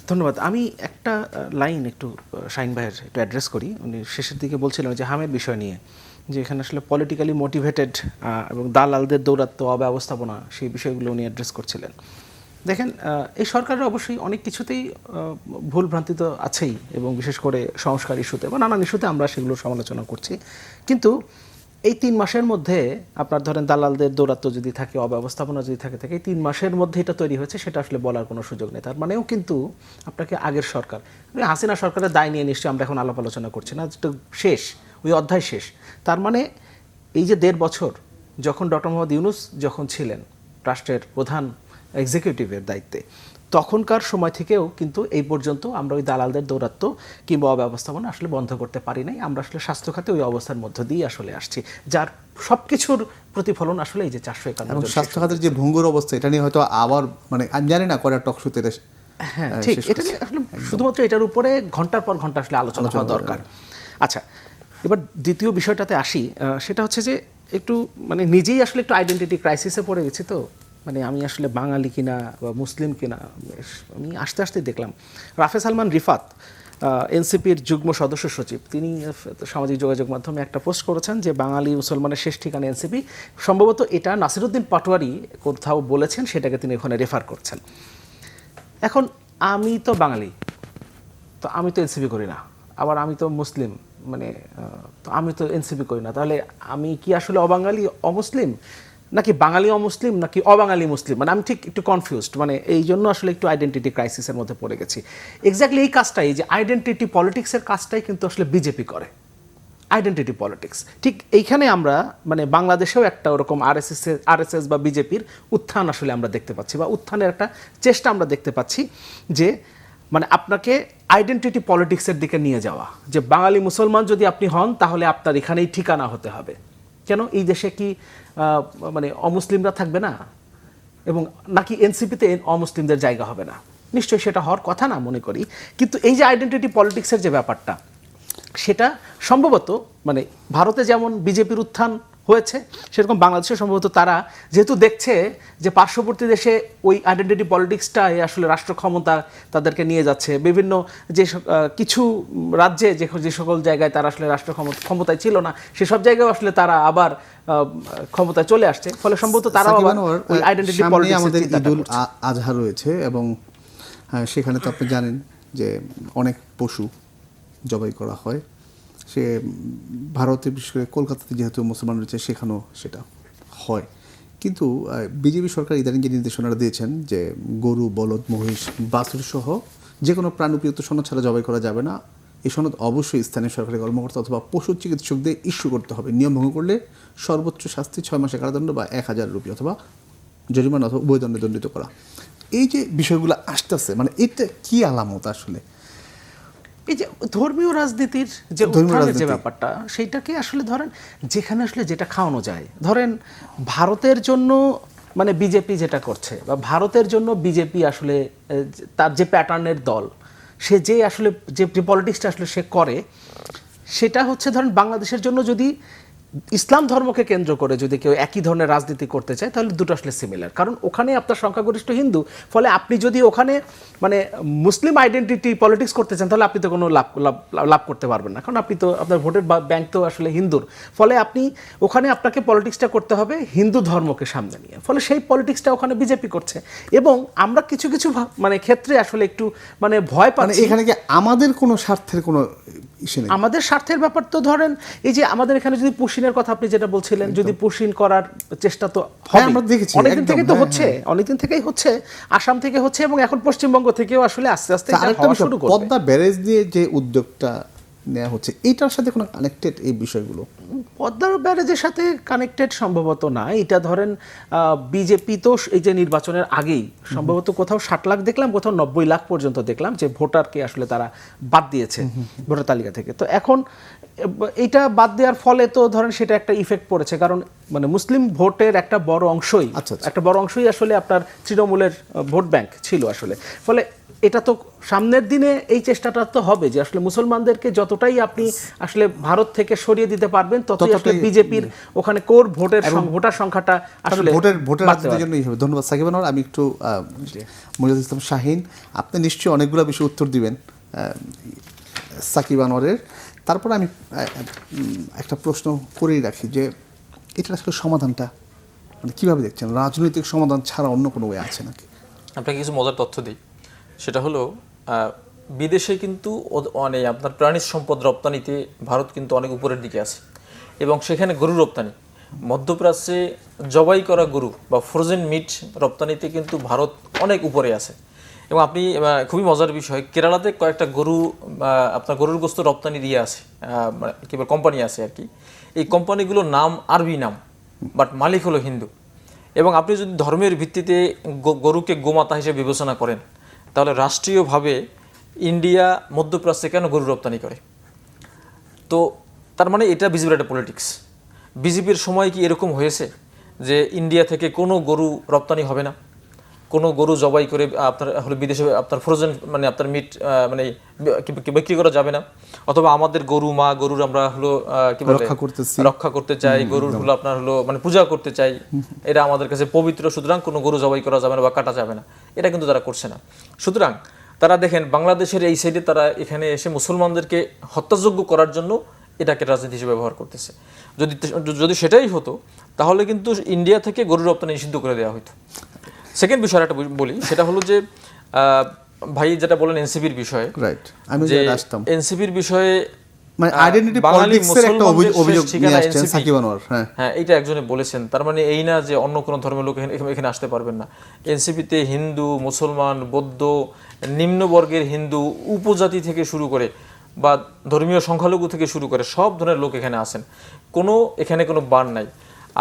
ধন্যবাদ। আমি একটা লাইন একটু শাহীন ভাইয়ের একটু অ্যাড্রেস করি। উনি শেষের দিকে বলছিলেন যে হামের বিষয় নিয়ে, যে এখানে আসলে পলিটিক্যালি মোটিভেটেড এবং দালালদের দৌরাত্ম্য, অব্যবস্থাপনা, সেই বিষয়গুলো উনি অ্যাড্রেস করছিলেন। দেখেন, এই সরকারের অবশ্যই অনেক কিছুতেই ভুল ভ্রান্তি তো আছেই, এবং বিশেষ করে সংস্কার ইস্যুতে বা নানান ইস্যুতে আমরা সেগুলো সমালোচনা করছি। কিন্তু এই 3 মাসের মধ্যে আপনার ধরেন দালালদের দৌরাত্ম্য যদি থাকে, অব্যবস্থাপনা যদি থাকে, এই 3 মাসের মধ্যে এটা তৈরি হয়েছে, সেটা আসলে বলার কোনো সুযোগ নেই। তার মানেও কিন্তু আপনাকে আগের সরকার, হাসিনা সরকারের দায় নিয়ে নিশ্চয়ই আমরা এখন আলাপ আলোচনা করছি না, যেটা শেষ, ওই অধ্যায় শেষ। তার মানে এই যে 1.5 বছর যখন ডক্টর মোহাম্মদ ইউনূস যখন ছিলেন রাষ্ট্রের প্রধান এক্সিকিউটিভের দায়িত্বে, তখনকার সময় থেকেও কিন্তু এই পর্যন্ত আমরা ওই দালালদের দৌরাত্ম্য কিংবা অব্যবস্থাপনা আসলে বন্ধ করতে পারি নাই। আমরা আসলে স্বাস্থ্য খাতে ওই অবস্থার মধ্য দিয়ে আসলে আসছি, যার সব কিছুর প্রতিফলন আসলে এই যে 451 এবং জন স্বাস্থ্য খাতের যে ভঙ্গুর অবস্থা, এটা নিয়ে হয়তো আবার মানে আমি জানি না করার টক শুতে হ্যাঁ ঠিক, এটা নিয়ে আসলে শুধুমাত্র এটার উপরে ঘন্টার পর ঘন্টা আসলে আলোচনা হওয়া দরকার। আচ্ছা, এবার দ্বিতীয় বিষয়টাতে আসি, সেটা হচ্ছে যে একটু মানে নিজেই আসলে একটু আইডেন্টিটি ক্রাইসিসে পড়ে গেছি। তো মানে আমি আসলে বাঙালি কিনা বা মুসলিম কিনা, আমি আস্তে আস্তে দেখলাম রাফে সালমান রিফাত, এনসিপির যুগ্ম সদস্য সচিব, তিনি সামাজিক যোগাযোগ মাধ্যমে একটা পোস্ট করেছেন যে বাঙালি মুসলমানের শেষ ঠিকানা এনসিপি। সম্ভবত এটা নাসিরুদ্দিন পাটোয়ারি কোথাও বলেছেন, সেটাকে তিনি ওখানে রেফার করছেন। এখন আমি তো বাঙালি, তো আমি তো এনসিপি করি না, আবার আমি তো মুসলিম, মানে তো আমি তো এনসিপি করি না, তাহলে আমি কি আসলে অবাঙালি অমুসলিম, নাকি বাঙালি অমুসলিম, নাকি অবাঙালি মুসলিম? মানে আমি ঠিক একটু কনফিউজড, মানে এই জন্য আসলে একটু আইডেন্টিটি ক্রাইসিসের মধ্যে পড়ে গেছি। এক্স্যাক্টলি এই কাজটাই, যে আইডেন্টিটি পলিটিক্সের কাজটাই কিন্তু আসলে বিজেপি করে, আইডেন্টিটি পলিটিক্স। ঠিক এইখানে আমরা মানে বাংলাদেশেও একটা ওরকম আরএসএস বা বিজেপির উত্থান আসলে আমরা দেখতে পাচ্ছি, বা উত্থানের একটা চেষ্টা আমরা দেখতে পাচ্ছি, যে মানে আপনাকে আইডেন্টিটি পলিটিক্সের দিকে নিয়ে যাওয়া, যে বাঙালি মুসলমান যদি আপনি হন তাহলে আপনার এখানেই ঠিকানা হতে হবে। কেন এই দেশে কি মানে অমুসলিমরা থাকবে না, এবং নাকি এনসিপিতে অমুসলিমদের জায়গা হবে না? নিশ্চয়ই সেটা হওয়ার কথা না মনে করি। কিন্তু এই যে আইডেন্টিটি পলিটিক্সের যে ব্যাপারটা, সেটা সম্ভবত মানে ভারতে যেমন বিজেপির উত্থান হয়েছে, সেরকম বাংলাদেশে সম্ভবত তারা যেহেতু দেখছে যে পার্শ্ববর্তী দেশে ওই আইডেন্টিটি পলিটিক্সটাই আসলে রাষ্ট্র ক্ষমতা তাদেরকে নিয়ে যাচ্ছে, বিভিন্ন যে কিছু রাজ্যে যে সকল জায়গায় তারা আসলে রাষ্ট্র ক্ষমতায় ছিল না, সেসব জায়গায় আসলে তারা আবার ক্ষমতায় চলে আসছে, ফলে সম্ভবত তারা ওই আইডেন্টিটি পলিটিক্স। আমাদের ঈদুল আজহা রয়েছে, এবং সেখানে তো আপনি জানেন যে অনেক পশু জবাই করা হয়। সে ভারতে, বিশেষ করে কলকাতাতে যেহেতু মুসলমান রয়েছে, সেখানেও সেটা হয়। কিন্তু বিজেপি সরকার ইদানিং যে নির্দেশনাটা দিয়েছেন যে গরু, বলদ, মহিষ, বাছুর সহ যে কোনো প্রাণ উপযুক্ত সনদ ছাড়া জবাই করা যাবে না, এই সনদ অবশ্যই স্থানীয় সরকারি কর্মকর্তা অথবা পশু চিকিৎসকদের ইস্যু করতে হবে। নিয়ম ভঙ্গ করলে সর্বোচ্চ শাস্তি 6 মাসের কারাদণ্ড বা 1000 রুপি অথবা জরিমানা অথবা উভয় দণ্ডে দণ্ডিত করা। এই যে বিষয়গুলো আসতেছে, মানে এটা কি আলামত আসলে? এই যে ধর্মীয় রাজনীতির যে উত্থানের যে ব্যাপারটা, সেইটাকে আসলে ধরেন যেখানে আসলে যেটা খাওয়ানো যায়, ধরেন ভারতের জন্য মানে বিজেপি যেটা করছে, বা ভারতের জন্য বিজেপি আসলে তার যে প্যাটার্নের দল, সে যে আসলে যে পলিটিক্সটা আসলে সে করে, সেটা হচ্ছে ধরেন বাংলাদেশের জন্য যদি ইসলাম ধর্মকে কেন্দ্র করে যদি কেউ একই ধরনের রাজনীতি করতে চায় তাহলে দুটো আসলে সিমিলার, কারণ ওখানে আপনার সংখ্যাগরিষ্ঠ হিন্দু, ফলে আপনি যদি ওখানে মানে মুসলিম আইডেন্টিটি পলিটিক্স করতে চান তাহলে আপনি তো কোনো লাভ করতে পারবেন না, কারণ আপনি তো আপনার ভোটের ব্যাংক তো আসলে হিন্দুর, ফলে আপনি ওখানে আপনাকে পলিটিক্সটা করতে হবে হিন্দু ধর্মকে সামনে নিয়ে, ফলে সেই পলিটিক্সটা ওখানে বিজেপি করছে। এবং আমরা কিছু কিছু মানে ক্ষেত্রে আসলে একটু মানে ভয় মানে পাচ্ছি। এখানে কি আমাদের কোনো স্বার্থের কোনো ইস্যু নেই? আমাদের স্বার্থের ব্যাপার তো ধরেন এই যে আমাদের এখানে যদি পুশিনের কথা আপনি যেটা বলছিলেন, যদি পুশিন করার চেষ্টা তো হ্যাঁ, হবেই। আমরা দেখেছি, অনেকদিন একদম, থেকেই তো হ্যাঁ, হচ্ছে, অনেকদিন থেকেই হচ্ছে, আসাম থেকে হচ্ছে এবং এখন পশ্চিমবঙ্গ থেকেও আসলে আস্তে আস্তে এটা আরেকটা হওয়া বিষয়, শুরু করবে। পদ্মা ব্যারেজ দিয়ে যে উদ্যোগটা নেওয়া হচ্ছে এটার সাথে কোনো কানেক্টেড এই বিষয়গুলো? পদ্মার ব্যারেজের সাথে কানেক্টেড সম্ভবত না, এটা ধরেন বিজেপি তো এই যে নির্বাচনের আগেই সম্ভবত কোথাও 60 লাখ দেখলাম, কোথাও 90 লাখ পর্যন্ত দেখলাম যে ভোটারকে আসলে তারা বাদ দিয়েছে ভোটার তালিকা থেকে। তো এখন এটা বাদ দেওয়ার ফলে তো ধরেন সেটা একটা ইফেক্ট পড়েছে, কারণ মানে মুসলিম ভোটের একটা বড় অংশই আচ্ছা। একটা বড় অংশই আসলে আপনার তৃণমূলের ভোট ব্যাংক ছিল আসলে, ফলে এটা তো সামনের দিনে এই চেষ্টাটা তো হবে যে আসলে মুসলমানদেরকে যতটাই আপনি আসলে ভারত থেকে সরিয়ে দিতে পারবেন ততই আসলে বিজেপির ওখানে কোর ভোটার সংখ্যাটা আসলে ভোটের বাড়তে রাজনীতির পারে। জন্যই হবে। ধন্যবাদ সাকিব আনোয়ার। আমি একটু মুজাহিদুল ইসলাম শাহীন, আপনি নিশ্চয়ই অনেকগুলো বিষয় উত্তর দিবেন সাকিব আনোয়ারের। তারপর আমি একটা প্রশ্ন করেই রাখি যে এটা আসলে সমাধানটা মানে কীভাবে দেখছেন? রাজনৈতিক সমাধান ছাড়া অন্য কোনো ওয়ে আছে নাকি? আপনাকে কিছু মজার তথ্য দিই, সেটা হলো বিদেশে কিন্তু মানে আপনার প্রাণী সম্পদ রপ্তানিতে ভারত কিন্তু অনেক উপরের দিকে আছে, এবং সেখানে গরু রপ্তানি, মধ্যপ্রাচ্যে জবাই করা গরু বা ফ্রোজেন মিট রপ্তানিতে কিন্তু ভারত অনেক উপরে আছে। এবং আপনি খুবই মজার বিষয়, কেরালাতে কয়েকটা গরু আপনার গরুর গোস্ত রপ্তানি দিয়ে আছে, মানে কি বলে কোম্পানি আছে আর কি। এই কোম্পানিগুলোর নাম আরবি নাম, বাট মালিক হলো হিন্দু। এবং আপনি যদি ধর্মের ভিত্তিতে গরুকে গোমাতা হিসেবে বিবেচনা করেন, তাহলে রাষ্ট্রীয়ভাবে ইন্ডিয়া মধ্যপ্রাচ্যে কেন গরু রপ্তানি করে? তো তার মানে এটা বিজেপির একটা পলিটিক্স। বিজেপির সময় কি এরকম হয়েছে যে ইন্ডিয়া থেকে কোনো গরু রপ্তানি হবে না, কোনো গরু জবাই করে আপনার হলো বিদেশে আপনার ফ্রোজেন মানে আপনার মিট মানে বিক্রি করা যাবে না, অথবা আমাদের গরুর আমরা হলো কি বলে রক্ষা করতে চাই, গরুর হলো আপনার হলো মানে পূজা করতে চাই, এটা আমাদের কাছে পবিত্র, সুতরাং কোনো গরু জবাই করা যাবে না বা কাটা যাবে না, এটা কিন্তু তারা করছে না। সুতরাং তারা দেখেন বাংলাদেশের এই সাইডে তারা এখানে এসে মুসলমানদেরকে হত্যাযোগ্য করার জন্য এটাকে রাজনীতি হিসেবে ব্যবহার করতেছে। যদি সেটাই হতো তাহলে কিন্তু ইন্ডিয়া থেকে গরু রপ্তানি নিষিদ্ধ করে দেওয়া হতো। সেকেন্ড বিষয় একটা বলি, সেটা হলো যে ভাই যেটা বলেন এনসিপির বিষয়ে, রাইট, আমি যে আসতাম এনসিপির বিষয়ে মানে আইডেন্টিটি পলিটিক্সের একটা অভিযোগ নিয়ে আসছেন সাকিব আনোয়ার। হ্যাঁ, এইটা একজনে বলেছেন, তার মানে এই না যে অন্য কোনো ধর্মের লোক এখানে আসতে পারবেন না। এনসিপিতে হিন্দু, মুসলমান, বৌদ্ধ, নিম্নবর্গের হিন্দু, উপজাতি থেকে শুরু করে বা ধর্মীয় সংখ্যালঘু থেকে শুরু করে সব ধরনের লোক এখানে আছেন, এখানে কোনো বান নাই।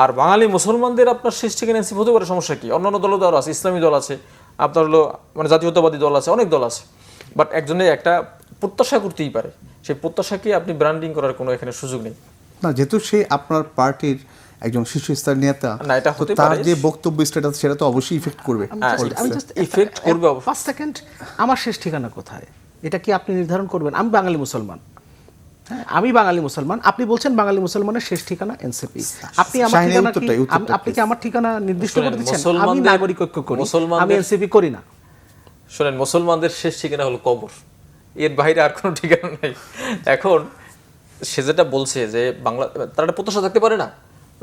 আর বাঙালি মুসলমানদের আপনার শেষ থেকে এনসিপি হতে পারে, সমস্যা কি? অন্যান্য দলও আছে, ইসলামী দল আছে, আপনার হলো মানে জাতীয়তাবাদী দল আছে, অনেক দল আছে, বাট একজনে একটা প্রত্যাশা করতেই পারে, সেই প্রত্যাশাকে আপনি ব্র্যান্ডিং করার কোনো এখানে সুযোগ নেই। না, যেহেতু সে আপনার পার্টির একজন শীর্ষস্তর নেতা, না এটা হতে তার পারে, যে বক্তব্য স্ট্যাটাস সেটা তো অবশ্যই ইফেক্ট করবে। ইফেক্ট করবে। 5 সেকেন্ড, আমার শেষ ঠিকানা কোথায় এটা কি আপনি নির্ধারণ করবেন? আমি বাঙালি মুসলমান, হ্যাঁ আমি বাঙালি মুসলমান, আপনি বলছেন বাঙালি মুসলমানের শেষ ঠিকানা এনসিপি, আপনি আমার ঠিকানা কি? আপনি কি আমার ঠিকানা নির্দিষ্ট করে দিচ্ছেন? আমি নাগরিক ঐক্য করি, আমি এনসিপি করি না। শুনেন, মুসলমানদের শেষ ঠিকানা হলো কবর, এর বাইরে আর কোনো ঠিকানা নাই। এখন সে যেটা বলছে যে বাংলা, তার একটা প্রত্যাশা থাকতে পারে না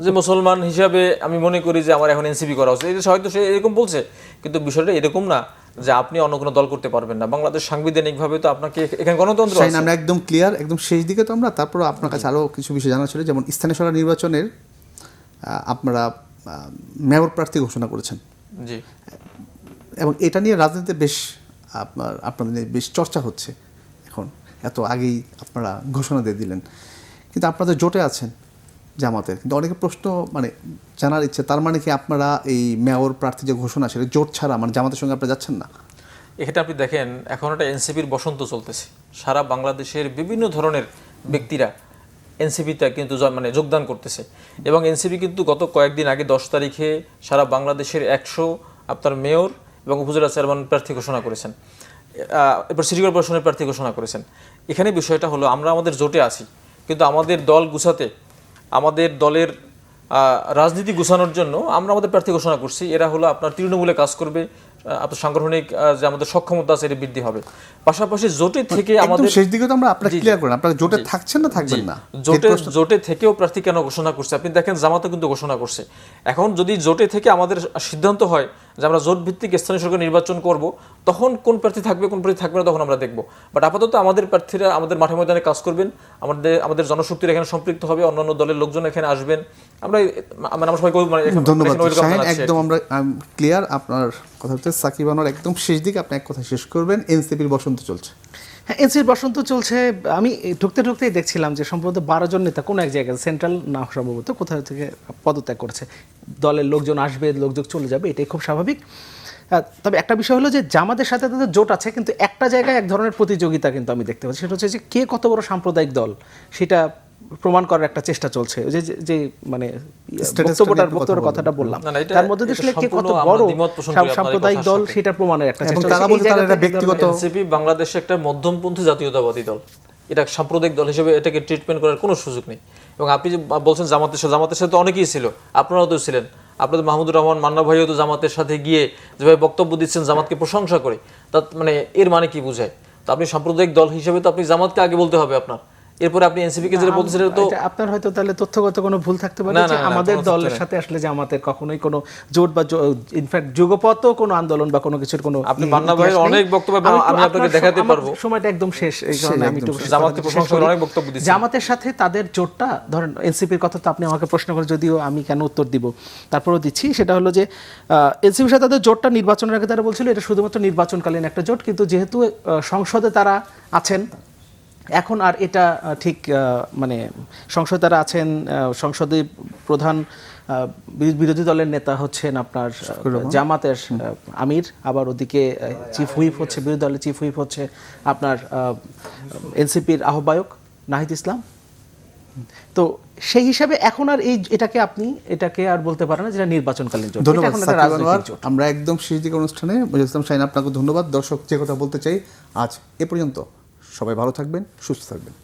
যে মুসলমান হিসাবে আমি মনে করি যে আমার এখন এনসিপি করা উচিত, এটা হয়তো সে এরকম বলছে, কিন্তু বিষয়টা এরকম না যে আপনি অন্য কোনো দল করতে পারবেন না। বাংলাদেশ সাংবিধানিকভাবে তো আপনাকে এখানে গণতন্ত্র আছে। আমরা একদম ক্লিয়ার, একদম শেষ দিকে তো আমরা। তারপর আপনার কাছে আরও কিছু বিষয় জানা ছিল, যেমন স্থানীয় সরকার নির্বাচনের আপনারা মেয়র প্রার্থী ঘোষণা করেছেন, জি, এবং এটা নিয়ে রাজনীতিতে বেশ আপনাদের বেশ চর্চা হচ্ছে এখন। এত আগেই আপনারা ঘোষণা দিয়ে দিলেন, কিন্তু আপনাদের জোটে আছেন জামাতের, কিন্তু অনেকে প্রশ্ন মানে জানার ইচ্ছে, তার মানে কি আপনারা এই মেয়র প্রার্থী যে ঘোষণা সেটা জোট ছাড়া মানে জামাতের সঙ্গে আপনারা যাচ্ছেন না? এখানে আপনি দেখেন এখন একটা এনসিপির বসন্ত চলতেছে, সারা বাংলাদেশের বিভিন্ন ধরনের ব্যক্তিরা এনসিপিতে কিন্তু মানে যোগদান করতেছে, এবং এনসিপি কিন্তু গত কয়েকদিন আগে 10 তারিখে সারা বাংলাদেশের 100 আপনার মেয়র এবং উপজেলা চেয়ারম্যান প্রার্থী ঘোষণা করেছেন, এরপর সিটি কর্পোরেশনের প্রার্থী ঘোষণা করেছেন। এখানে বিষয়টা হলো আমরা আমাদের জোটে আছি, কিন্তু আমাদের দল গুছাতে আমাদের দলের রাজনীতি গুছানোর জন্য আমরা আমাদের প্রার্থী ঘোষণা করছি। এরা হলো আপনার তৃণমূলে কাজ করবে, আপনার সাংগঠনিক যে আমাদের সক্ষমতা আছে এটা বৃদ্ধি হবে। পাশাপাশি জোটে থেকে আমাদের শেষ দিকে তো আমরা আপনারা ক্লিয়ার করেন, আপনারা জোটে থাকছেন না থাকবেন না? জোটে থেকেও প্রার্থী কেন ঘোষণা করছে আপনি দেখেন, জামাতও কিন্তু ঘোষণা করছে। এখন যদি জোটে থেকে আমাদের সিদ্ধান্ত হয় যে আমরা জোট ভিত্তিক স্থানীয় সরকার নির্বাচন করব, তখন কোন প্রার্থী থাকবে কোন প্রার্থী থাকবে না তখন আমরা দেখব। বাট আপাতত আমাদের প্রার্থীরা আমাদের মাঠে ময়দানে কাজ করবেন, আমাদের জনশক্তির এখানে সম্পৃক্ত হবে, অন্যান্য দলের লোকজন এখানে আসবেন। আমরা আমরা সবাইকে ধন্যবাদ শাহিন, একদম আমরা ক্লিয়ার। আপনার কথা হচ্ছে সাকিব আনোয়ার, একদম শেষ দিকে আপনি এক কথা শেষ করবেন। এনসিপির বসন্ত চলছে। হ্যাঁ, এনসিপির বসন্ত চলছে। আমি ঢুকতেই দেখছিলাম যে সম্ভবত 12 জন নেতা কোনো এক জায়গায়, সেন্ট্রাল না সম্ভবত কোথাও থেকে পদত্যাগ করেছে। দলের লোকজন আসবে, লোকজন চলে যাবে, এটাই খুব স্বাভাবিক। তবে একটা বিষয় হলো যে জামাতের সাথে তাদের জোট আছে, কিন্তু একটা জায়গায় এক ধরনের প্রতিযোগিতা কিন্তু আমি দেখতে পাচ্ছি, সেটা হচ্ছে যে কে কত বড় সাম্প্রদায়িক দল সেটা প্রমাণ করার একটা চেষ্টা চলছে। যে মানে বক্তব্যের কথাটা বললাম, তার মধ্যে আসলে কে কত বড় সাম্প্রদায়িক দল সেটা প্রমাণের একটা চেষ্টা। তারা বলতে তারা এটা ব্যক্তিগত, এনসিপি বাংলাদেশে একটা মধ্যমপন্থী জাতীয়তাবাদী দল, এটা সাম্প্রদায়িক দল হিসেবে এটাকে ট্রিটমেন্ট করার কোনো সুযোগ নেই। এবং আপনি যে বলছেন জামাতের সাথে অনেকেই ছিল, আপনারাও তো ছিলেন, আপনাদের মাহমুদুর রহমান মান্না ভাইও তো জামাতের সাথে গিয়ে যেভাবে বক্তব্য দিচ্ছেন জামাতকে প্রশংসা করে, তা মানে এর মানে কি বোঝায়? তো আপনি সাম্প্রদায়িক দল হিসেবে তো আপনি জামাতকে আগে বলতে হবে আপনার, এরপরে আপনি এনসিপি কে যেটা বলছিলেন। তো আপনার হয়তো তাহলে তথ্যগত কোনো ভুল থাকতে পারে যে আমাদের দলের সাথে আসলে যে আমাদের কখনোই কোনো জোট বা ইনফ্যাক্ট যুগপত কোনো আন্দোলন বা কোনো কিছুর কোনো, আপনি মান্না ভাইয়ের অনেক বক্তব্য আমি আপনাকে দেখাতে পারবো। সময়টা একদম শেষ, এই কারণে আমি একটু জামাতকে প্রশংসা করে অনেক বক্তব্য দিয়েছি। জামাতের সাথে তাদের জোটটা, ধরেন এনসিপির কথা তো আপনি আমাকে প্রশ্ন করে, যদিও আমি কেন উত্তর দিব তারপরেও দিচ্ছি, সেটা হলো যে এনসিপির সাথে তাদের জোটটা নির্বাচনের আগে তারা বলছিল এটা শুধুমাত্র নির্বাচনকালীন একটা জোট, কিন্তু যেহেতু সংসদে তারা আছেন এখন, আর এটা ঠিক মানে সংসদে তারা আছেন, সংসদে প্রধান বিরোধী দলের নেতা হচ্ছেন আপনার জামাতের আমির, আবার ওদিকে চিফ হুইপ হচ্ছে, বিরোধী দলের চিফ হুইপ হচ্ছে আপনার এনসিপির আহ্বায়ক নাহিদ ইসলাম। তো সেই হিসাবে এখন আর এটাকে আর বলতে পারে না যেটা নির্বাচনকালীন জোট। ধন্যবাদ সাকিব আনোয়ার। আমরা একদম শেষ দিকে অনুষ্ঠানে মজিদ ইসলাম শাহিন, আপনাকে ধন্যবাদ। দর্শক, যে কথা বলতে চাই আজ এ পর্যন্ত। সবাই ভালো থাকবেন, সুস্থ থাকবেন।